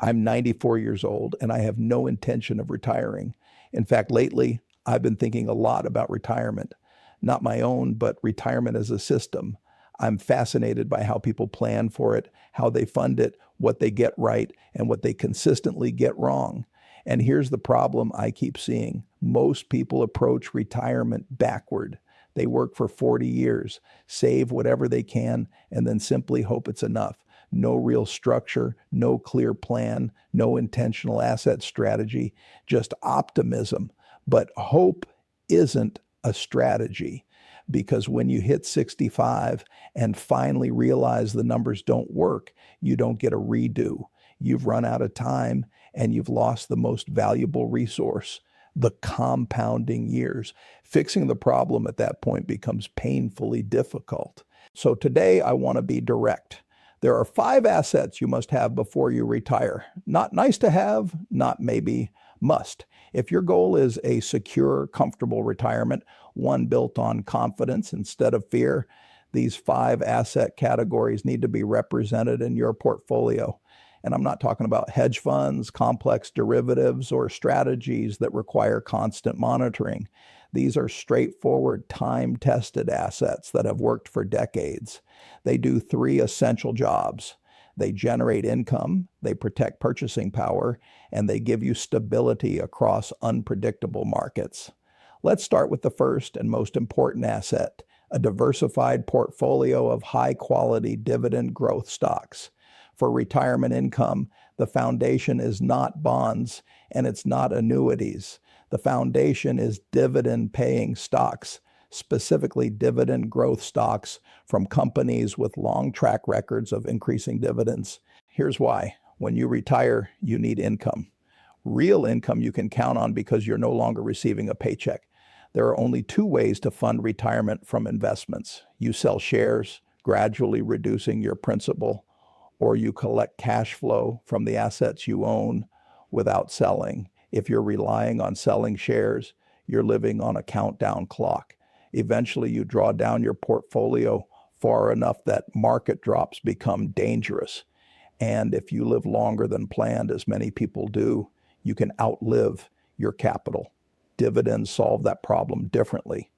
I'm 94 years old and I have no intention of retiring. In fact, lately, I've been thinking a lot about retirement, not my own, but retirement as a system. I'm fascinated by how people plan for it, how they fund it, what they get right, and what they consistently get wrong. And here's the problem I keep seeing. Most people approach retirement backward. They work for 40 years, save whatever they can, and then simply hope it's enough. No real structure, no clear plan, no intentional asset strategy, just optimism. But hope isn't a strategy, because when you hit 65 and finally realize the numbers don't work, you don't get a redo. You've run out of time and you've lost the most valuable resource, the compounding years. Fixing the problem at that point becomes painfully difficult. So today I want to be direct. There are 5 assets you must have before you retire. Not nice to have, not maybe must. If your goal is a secure, comfortable retirement, one built on confidence instead of fear, these 5 asset categories need to be represented in your portfolio. And I'm not talking about hedge funds, complex derivatives, or strategies that require constant monitoring. These are straightforward, time-tested assets that have worked for decades. They do 3 essential jobs. They generate income, they protect purchasing power, and they give you stability across unpredictable markets. Let's start with the first and most important asset, a diversified portfolio of high-quality dividend growth stocks. For retirement income, the foundation is not bonds and it's not annuities. The foundation is dividend-paying stocks, specifically dividend growth stocks from companies with long track records of increasing dividends. Here's why. When you retire, you need income. Real income you can count on because you're no longer receiving a paycheck. There are only 2 ways to fund retirement from investments. You sell shares, gradually reducing your principal, or you collect cash flow from the assets you own without selling. If you're relying on selling shares, you're living on a countdown clock. Eventually, you draw down your portfolio far enough that market drops become dangerous. And if you live longer than planned, as many people do, you can outlive your capital. Dividends solve that problem differently.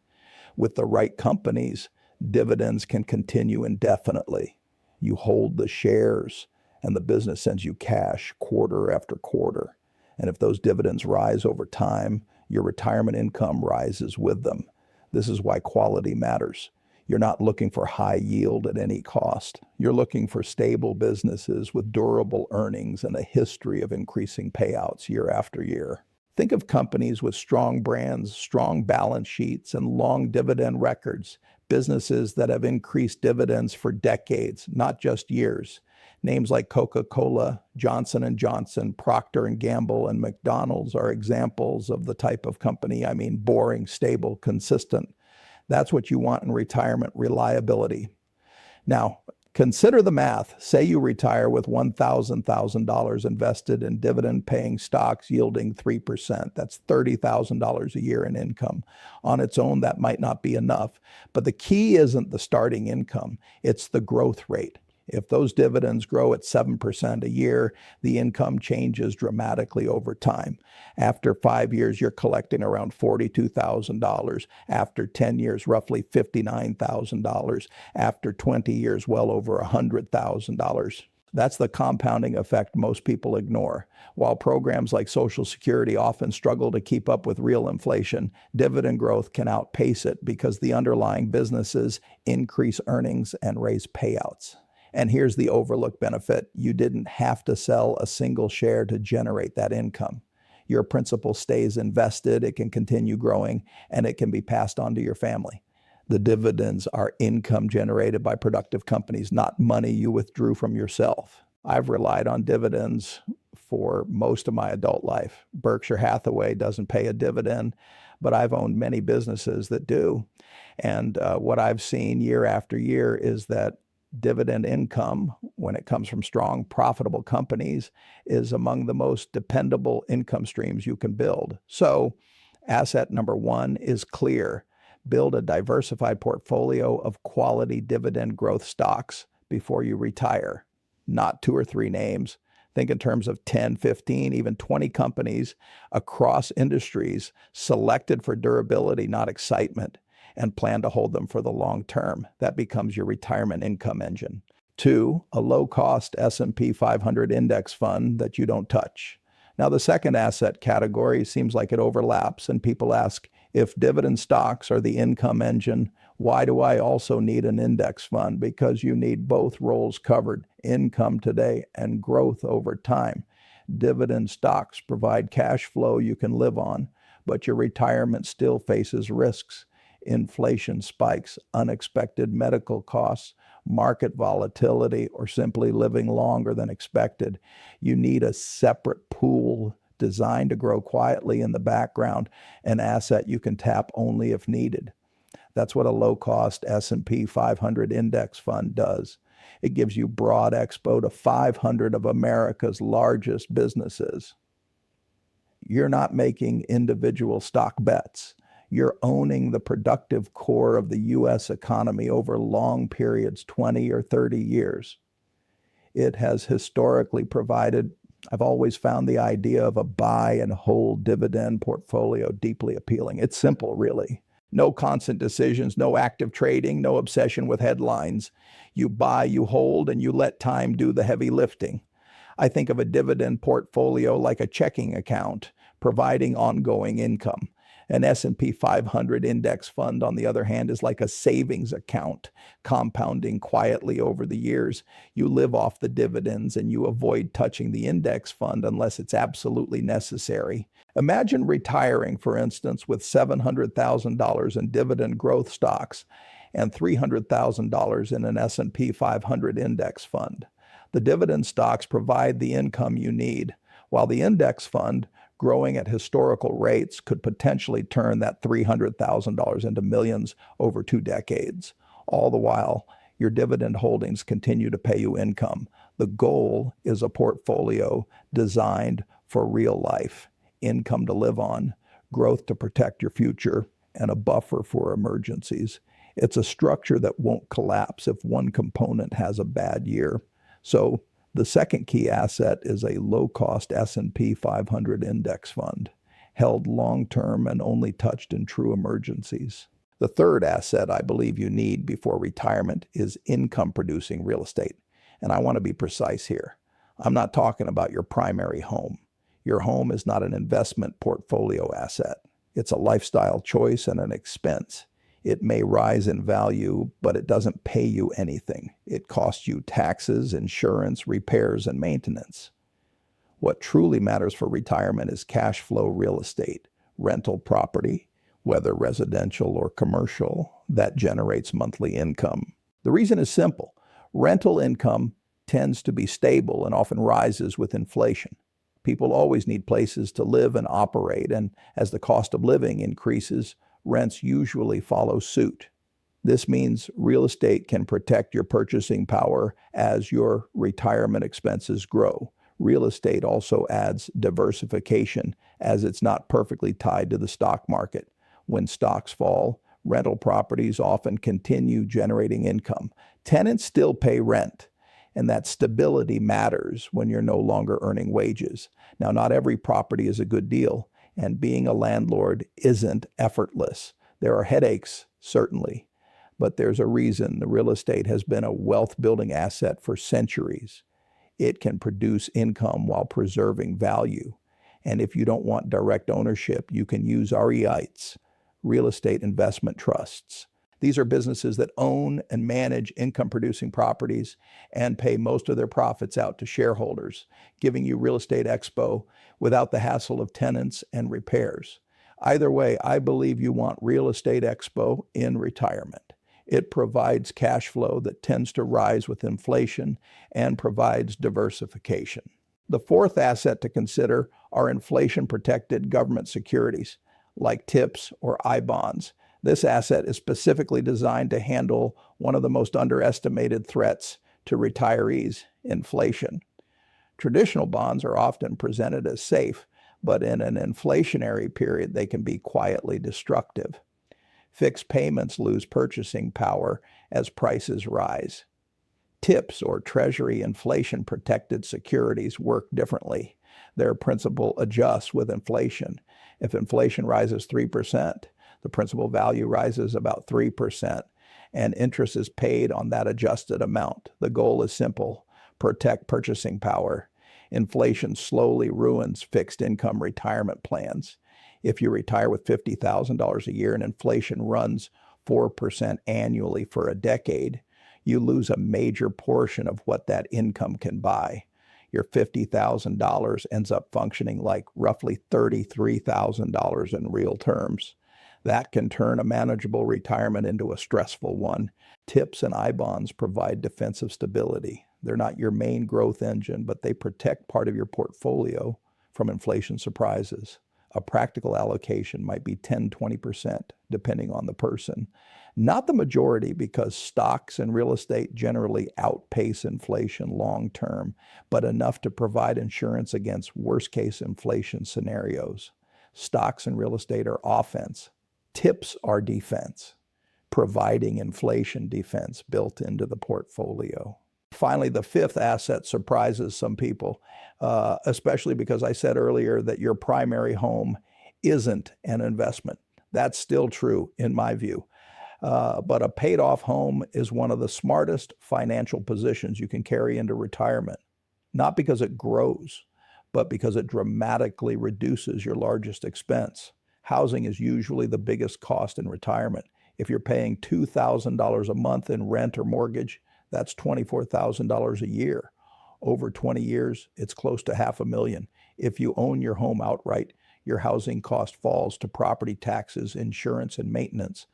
With the right companies, dividends can continue indefinitely. You hold the shares, and the business sends you cash quarter after quarter. And if those dividends rise over time, your retirement income rises with them. This is why quality matters. You're not looking for high yield at any cost. You're looking for stable businesses with durable earnings and a history of increasing payouts year after year. Think of companies with strong brands, strong balance sheets, and long dividend records. Businesses that have increased dividends for decades, not just years. Names like Coca-Cola, Johnson & Johnson, Procter & Gamble, and McDonald's are examples of the type of company. I mean, boring, stable, consistent. That's what you want in retirement, reliability. Now, consider the math. Say you retire with $1,000 invested in dividend-paying stocks yielding 3%. That's $30,000 a year in income. On its own, that might not be enough. But the key isn't the starting income. It's the growth rate. If those dividends grow at 7% a year, the income changes dramatically over time. After 5 years, you're collecting around $42,000. After 10 years, roughly $59,000. After 20 years, well over $100,000. That's the compounding effect most people ignore. While programs like Social Security often struggle to keep up with real inflation, dividend growth can outpace it because the underlying businesses increase earnings and raise payouts. And here's the overlooked benefit. You didn't have to sell a single share to generate that income. Your principal stays invested, it can continue growing, and it can be passed on to your family. The dividends are income generated by productive companies, not money you withdrew from yourself. I've relied on dividends for most of my adult life. Berkshire Hathaway doesn't pay a dividend, but I've owned many businesses that do. And what I've seen year after year is that dividend income, when it comes from strong, profitable companies, is among the most dependable income streams you can build. So, asset number 1 is clear. Build a diversified portfolio of quality dividend growth stocks before you retire. Not 2 or 3 names. Think in terms of 10, 15, even 20 companies across industries selected for durability, not excitement, and plan to hold them for the long term. That becomes your retirement income engine. 2, a low-cost S&P 500 index fund that you don't touch. Now, the second asset category seems like it overlaps, and people ask, if dividend stocks are the income engine, why do I also need an index fund? Because you need both roles covered, income today and growth over time. Dividend stocks provide cash flow you can live on, but your retirement still faces risks. Inflation spikes, unexpected medical costs, market volatility, or simply living longer than expected. You need a separate pool designed to grow quietly in the background, an asset you can tap only if needed. That's what a low-cost S&P 500 index fund does. It gives you broad expo to 500 of America's largest businesses. You're not making individual stock bets. You're owning the productive core of the U.S. economy over long periods, 20 or 30 years. It has historically provided, I've always found the idea of a buy and hold dividend portfolio deeply appealing. It's simple, really. No constant decisions, no active trading, no obsession with headlines. You buy, you hold, and you let time do the heavy lifting. I think of a dividend portfolio like a checking account, providing ongoing income. An S&P 500 index fund, on the other hand, is like a savings account, compounding quietly over the years. You live off the dividends and you avoid touching the index fund unless it's absolutely necessary. Imagine retiring, for instance, with $700,000 in dividend growth stocks and $300,000 in an S&P 500 index fund. The dividend stocks provide the income you need, while the index fund, growing at historical rates, could potentially turn that $300,000 into millions over 2 decades. All the while, your dividend holdings continue to pay you income. The goal is a portfolio designed for real life, income to live on, growth to protect your future, and a buffer for emergencies. It's a structure that won't collapse if one component has a bad year. So, the second key asset is a low-cost S&P 500 index fund, held long-term and only touched in true emergencies. The third asset I believe you need before retirement is income-producing real estate. And I want to be precise here. I'm not talking about your primary home. Your home is not an investment portfolio asset. It's a lifestyle choice and an expense. It may rise in value, but it doesn't pay you anything. It costs you taxes, insurance, repairs, and maintenance. What truly matters for retirement is cash flow real estate, rental property, whether residential or commercial, that generates monthly income. The reason is simple. Rental income tends to be stable and often rises with inflation. People always need places to live and operate, and as the cost of living increases, rents usually follow suit. This means real estate can protect your purchasing power as your retirement expenses grow. Real estate also adds diversification as it's not perfectly tied to the stock market. When stocks fall, rental properties often continue generating income. Tenants still pay rent, and that stability matters when you're no longer earning wages. Now, not every property is a good deal, and being a landlord isn't effortless. There are headaches, certainly, but there's a reason the real estate has been a wealth-building asset for centuries. It can produce income while preserving value. And if you don't want direct ownership, you can use REITs, real estate investment trusts. These are businesses that own and manage income-producing properties and pay most of their profits out to shareholders, giving you real estate expo without the hassle of tenants and repairs. Either way, I believe you want real estate expo in retirement. It provides cash flow that tends to rise with inflation and provides diversification. The fourth asset to consider are inflation-protected government securities, like TIPS or I-bonds. This asset is specifically designed to handle one of the most underestimated threats to retirees, inflation. Traditional bonds are often presented as safe, but in an inflationary period, they can be quietly destructive. Fixed payments lose purchasing power as prices rise. TIPS, or Treasury inflation-protected securities, work differently. Their principal adjusts with inflation. If inflation rises 3%, the principal value rises about 3%, and interest is paid on that adjusted amount. The goal is simple: protect purchasing power. Inflation slowly ruins fixed income retirement plans. If you retire with $50,000 a year and inflation runs 4% annually for a decade, you lose a major portion of what that income can buy. Your $50,000 ends up functioning like roughly $33,000 in real terms. That can turn a manageable retirement into a stressful one. TIPS and I bonds provide defensive stability. They're not your main growth engine, but they protect part of your portfolio from inflation surprises. A practical allocation might be 10-20%, depending on the person. Not the majority, because stocks and real estate generally outpace inflation long term, but enough to provide insurance against worst-case inflation scenarios. Stocks and real estate are offense. TIPS are defense, providing inflation defense built into the portfolio. Finally, the fifth asset surprises some people, especially because I said earlier that your primary home isn't an investment. That's still true in my view. But a paid-off home is one of the smartest financial positions you can carry into retirement, not because it grows, but because it dramatically reduces your largest expense. Housing is usually the biggest cost in retirement. If you're paying $2,000 a month in rent or mortgage, that's $24,000 a year. Over 20 years, it's close to $500,000. If you own your home outright, your housing cost falls to property taxes, insurance, and maintenance,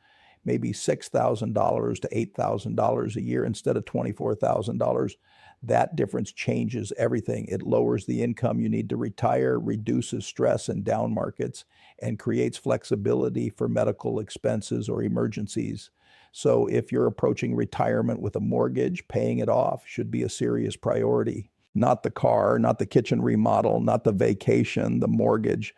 maybe $6,000 to $8,000 a year instead of $24,000. That difference changes everything. It lowers the income you need to retire, reduces stress in down markets, and creates flexibility for medical expenses or emergencies. So if you're approaching retirement with a mortgage, paying it off should be a serious priority. Not the car, not the kitchen remodel, not the vacation, the mortgage.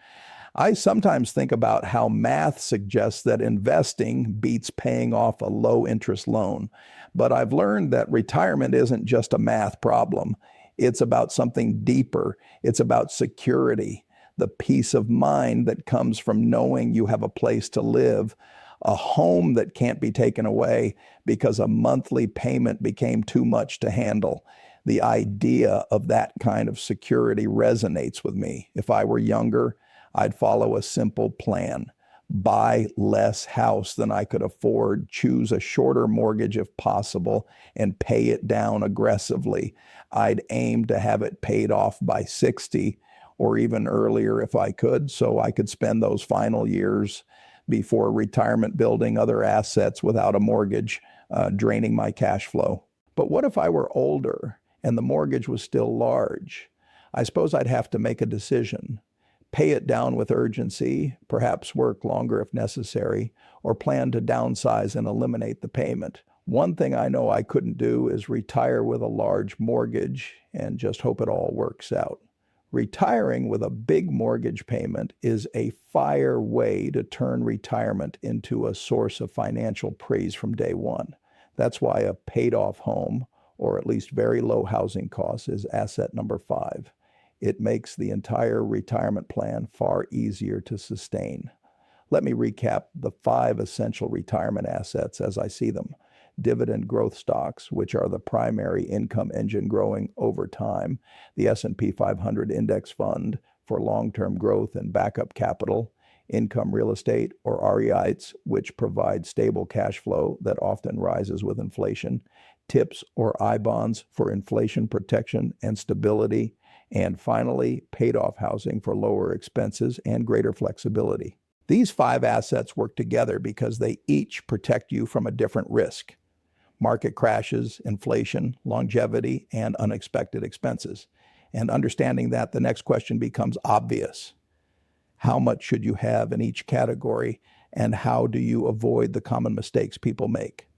I sometimes think about how math suggests that investing beats paying off a low-interest loan. But I've learned that retirement isn't just a math problem. It's about something deeper. It's about security, the peace of mind that comes from knowing you have a place to live, a home that can't be taken away because a monthly payment became too much to handle. The idea of that kind of security resonates with me. If I were younger, I'd follow a simple plan. Buy less house than I could afford, choose a shorter mortgage if possible, and pay it down aggressively. I'd aim to have it paid off by 60 or even earlier if I could, so I could spend those final years before retirement building other assets without a mortgage, draining my cash flow. But what if I were older and the mortgage was still large? I suppose I'd have to make a decision. Pay it down with urgency, perhaps work longer if necessary, or plan to downsize and eliminate the payment. One thing I know I couldn't do is retire with a large mortgage and just hope it all works out. Retiring with a big mortgage payment is a fire way to turn retirement into a source of financial praise from day one. That's why a paid-off home, or at least very low housing costs, is asset number 5. It makes the entire retirement plan far easier to sustain. Let me recap the 5 essential retirement assets as I see them. Dividend growth stocks, which are the primary income engine growing over time. The S&P 500 index fund for long-term growth and backup capital. Income real estate, or REITs, which provide stable cash flow that often rises with inflation. TIPS, or I bonds, for inflation protection and stability. And finally, paid-off housing for lower expenses and greater flexibility. These 5 assets work together because they each protect you from a different risk: market crashes, inflation, longevity, and unexpected expenses. And understanding that, the next question becomes obvious. How much should you have in each category, and how do you avoid the common mistakes people make?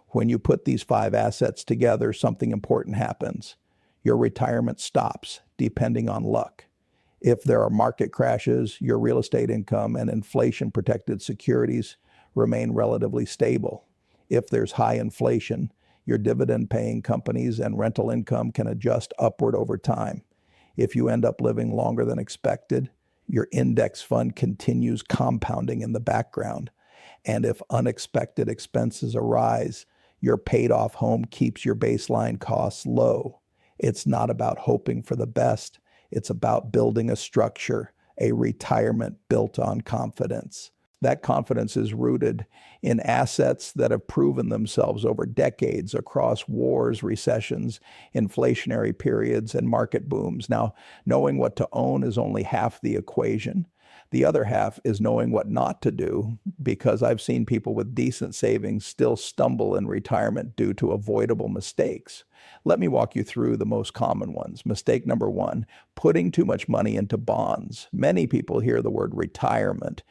When you put these 5 assets together, something important happens. Your retirement stops depending on luck. If there are market crashes, your real estate income and inflation-protected securities remain relatively stable. If there's high inflation, Your dividend-paying companies and rental income can adjust upward over time. If you end up living longer than expected, your index fund continues compounding in the background. And if unexpected expenses arise, your paid-off home keeps your baseline costs low. It's not about hoping for the best. It's about building a structure, a retirement built on confidence. That confidence is rooted in assets that have proven themselves over decades across wars, recessions, inflationary periods, and market booms. Now, knowing what to own is only half the equation. The other half is knowing what not to do, because I've seen people with decent savings still stumble in retirement due to avoidable mistakes. Let me walk you through the most common ones. Mistake number one, putting too much money into bonds. Many people hear the word retirement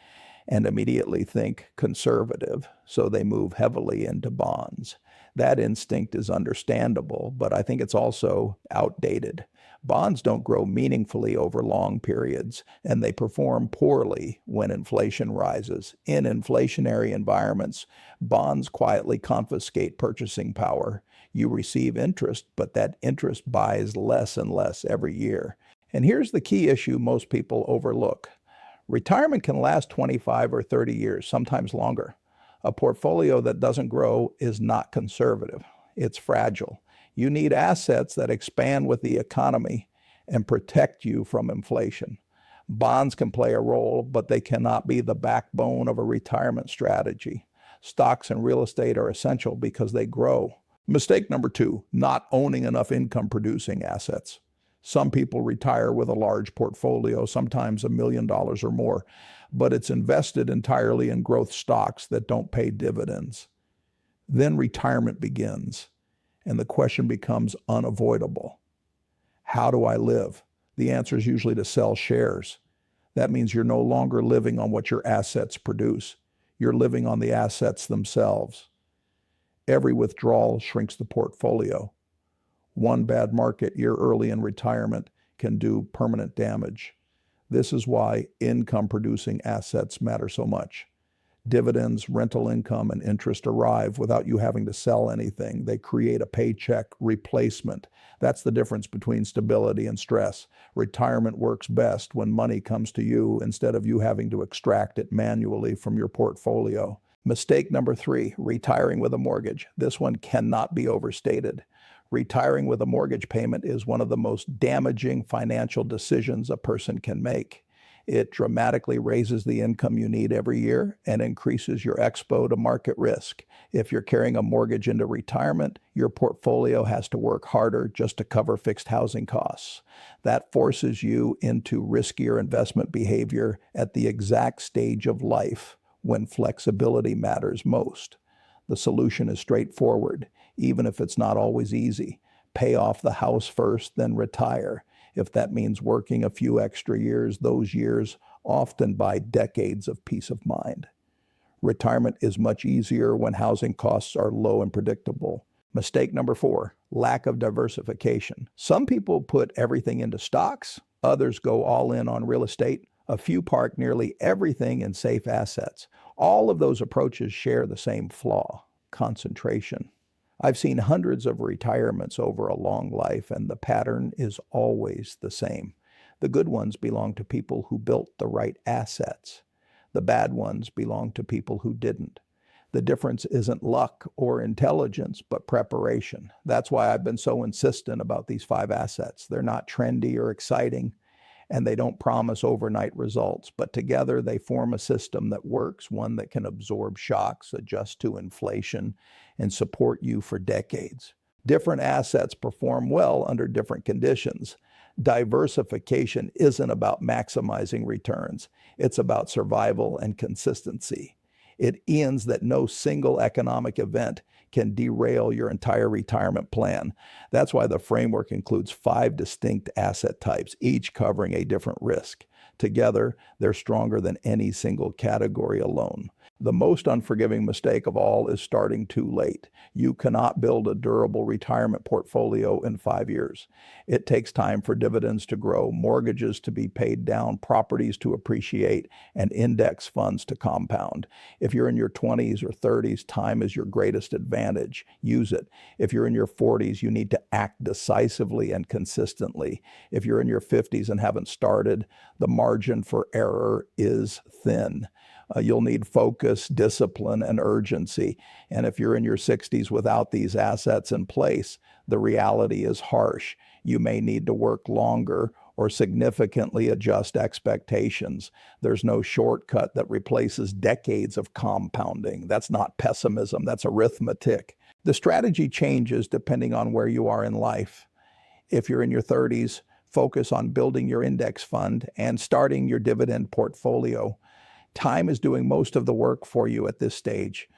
and immediately think conservative, so they move heavily into bonds. That instinct is understandable, but I think it's also outdated. Bonds don't grow meaningfully over long periods, and they perform poorly when inflation rises. In inflationary environments, bonds quietly confiscate purchasing power. You receive interest, but that interest buys less and less every year. And here's the key issue most people overlook. Retirement can last 25 or 30 years, sometimes longer. A portfolio that doesn't grow is not conservative. It's fragile. You need assets that expand with the economy and protect you from inflation. Bonds can play a role, but they cannot be the backbone of a retirement strategy. Stocks and real estate are essential because they grow. Mistake number two, not owning enough income-producing assets. Some people retire with a large portfolio, sometimes $1 million or more, but it's invested entirely in growth stocks that don't pay dividends. Then retirement begins, and the question becomes unavoidable. How do I live? The answer is usually to sell shares. That means you're no longer living on what your assets produce. You're living on the assets themselves. Every withdrawal shrinks the portfolio. One bad market year early in retirement can do permanent damage. This is why income-producing assets matter so much. Dividends, rental income, and interest arrive without you having to sell anything. They create a paycheck replacement. That's the difference between stability and stress. Retirement works best when money comes to you instead of you having to extract it manually from your portfolio. Mistake number three, retiring with a mortgage. This one cannot be overstated. Retiring with a mortgage payment is one of the most damaging financial decisions a person can make. It dramatically raises the income you need every year and increases your expo to market risk. If you're carrying a mortgage into retirement, your portfolio has to work harder just to cover fixed housing costs. That forces you into riskier investment behavior at the exact stage of life when flexibility matters most. The solution is straightforward, even if it's not always easy. Pay off the house first, then retire. If that means working a few extra years, those years often buy decades of peace of mind. Retirement is much easier when housing costs are low and predictable. Mistake number four, lack of diversification. Some people put everything into stocks, others go all in on real estate, a few park nearly everything in safe assets. All of those approaches share the same flaw, concentration. I've seen hundreds of retirements over a long life, and the pattern is always the same. The good ones belong to people who built the right assets. The bad ones belong to people who didn't. The difference isn't luck or intelligence, but preparation. That's why I've been so insistent about these 5 assets. They're not trendy or exciting, and they don't promise overnight results, but together they form a system that works, one that can absorb shocks, adjust to inflation, and support you for decades. Different assets perform well under different conditions. Diversification isn't about maximizing returns. It's about survival and consistency. It ends that no single economic event can derail your entire retirement plan. That's why the framework includes 5 distinct asset types, each covering a different risk. Together, they're stronger than any single category alone. The most unforgiving mistake of all is starting too late. You cannot build a durable retirement portfolio in 5 years. It takes time for dividends to grow, mortgages to be paid down, properties to appreciate, and index funds to compound. If you're in your 20s or 30s, time is your greatest advantage. Use it. If you're in your 40s, you need to act decisively and consistently. If you're in your 50s and haven't started, the margin for error is thin. You'll need focus, discipline, and urgency. And if you're in your 60s without these assets in place, the reality is harsh. You may need to work longer or significantly adjust expectations. There's no shortcut that replaces decades of compounding. That's not pessimism, that's arithmetic. The strategy changes depending on where you are in life. If you're in your 30s, focus on building your index fund and starting your dividend portfolio. Time is doing most of the work for you at this stage.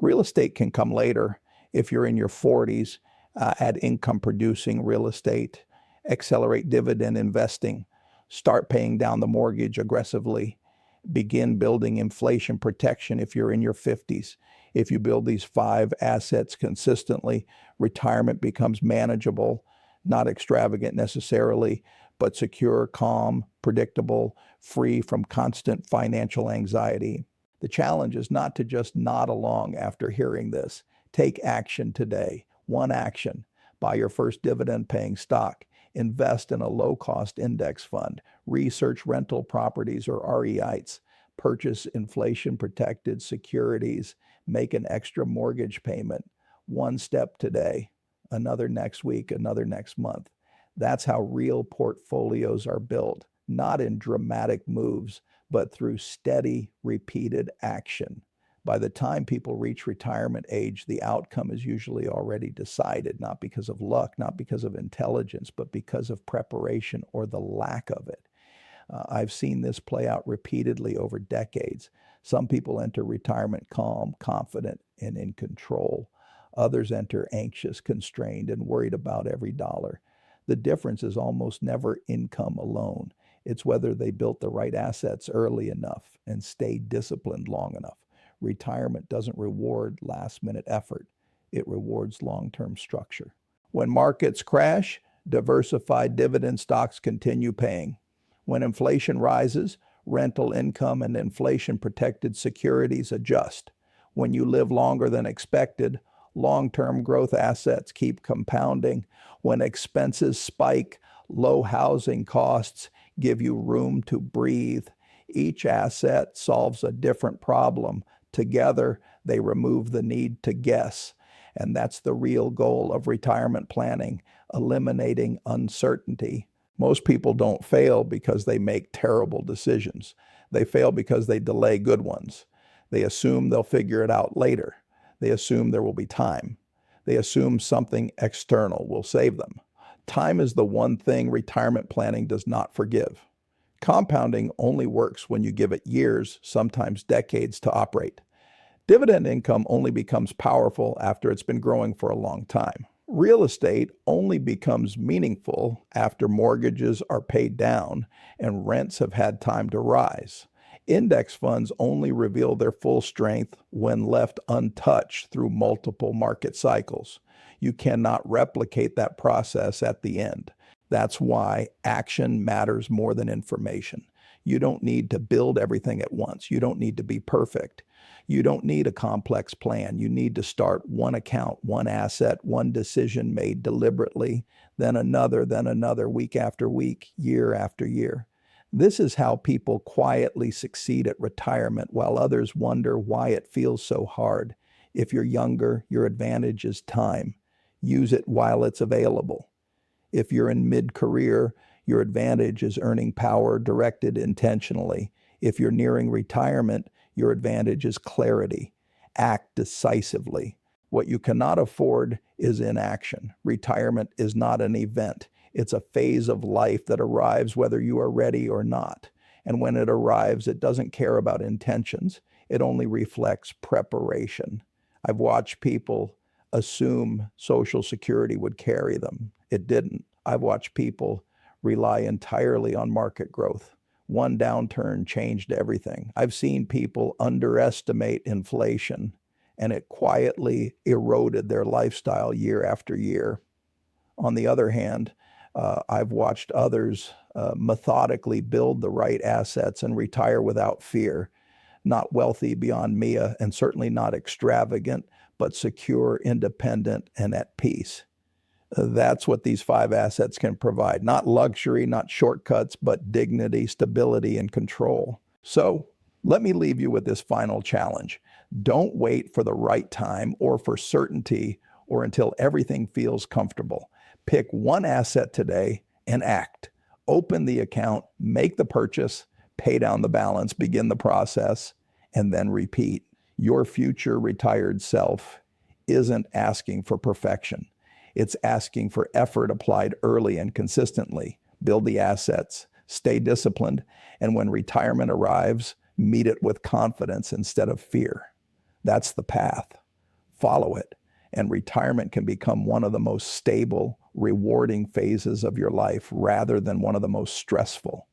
Real estate can come later. If you're in your 40s, add income-producing real estate, accelerate dividend investing, start paying down the mortgage aggressively, begin building inflation protection if you're in your 50s. If you build these 5 assets consistently, retirement becomes manageable, not extravagant necessarily, but secure, calm, predictable, free from constant financial anxiety. The challenge is not to just nod along after hearing this. Take action today. One action. Buy your first dividend-paying stock. Invest in a low-cost index fund. Research rental properties or REITs. Purchase inflation-protected securities. Make an extra mortgage payment. One step today, another next week, another next month. That's how real portfolios are built, not in dramatic moves, but through steady, repeated action. By the time people reach retirement age, the outcome is usually already decided, not because of luck, not because of intelligence, but because of preparation or the lack of it. I've seen this play out repeatedly over decades. Some people enter retirement calm, confident, and in control. Others enter anxious, constrained, and worried about every dollar. The difference is almost never income alone. It's whether they built the right assets early enough and stayed disciplined long enough. Retirement doesn't reward last-minute effort. It rewards long-term structure. When markets crash, diversified dividend stocks continue paying. When inflation rises, rental income and inflation-protected securities adjust. When you live longer than expected, long-term growth assets keep compounding. When expenses spike, low housing costs give you room to breathe. Each asset solves a different problem. Together, they remove the need to guess. And that's the real goal of retirement planning, eliminating uncertainty. Most people don't fail because they make terrible decisions. They fail because they delay good ones. They assume they'll figure it out later. They assume there will be time. They assume something external will save them. Time is the one thing retirement planning does not forgive. Compounding only works when you give it years, sometimes decades, to operate. Dividend income only becomes powerful after it's been growing for a long time. Real estate only becomes meaningful after mortgages are paid down and rents have had time to rise. Index funds only reveal their full strength when left untouched through multiple market cycles. You cannot replicate that process at the end. That's why action matters more than information. You don't need to build everything at once. You don't need to be perfect. You don't need a complex plan. You need to start one account, one asset, one decision made deliberately, then another, week after week, year after year. This is how people quietly succeed at retirement while others wonder why it feels so hard. If you're younger, your advantage is time. Use it while it's available. If you're in mid-career, your advantage is earning power directed intentionally. If you're nearing retirement, your advantage is clarity. Act decisively. What you cannot afford is inaction. Retirement is not an event. It's a phase of life that arrives whether you are ready or not. And when it arrives, it doesn't care about intentions. It only reflects preparation. I've watched people assume Social Security would carry them. It didn't. I've watched people rely entirely on market growth. One downturn changed everything. I've seen people underestimate inflation, and it quietly eroded their lifestyle year after year. On the other hand, I've watched others methodically build the right assets and retire without fear, not wealthy beyond Mia, and certainly not extravagant, but secure, independent, and at peace. That's what these 5 assets can provide. Not luxury, not shortcuts, but dignity, stability, and control. So let me leave you with this final challenge. Don't wait for the right time or for certainty or until everything feels comfortable. Pick one asset today and act. Open the account, make the purchase, pay down the balance, begin the process, and then repeat. Your future retired self isn't asking for perfection. It's asking for effort applied early and consistently. Build the assets, stay disciplined, and when retirement arrives, meet it with confidence instead of fear. That's the path. Follow it, and retirement can become one of the most stable, rewarding phases of your life rather than one of the most stressful.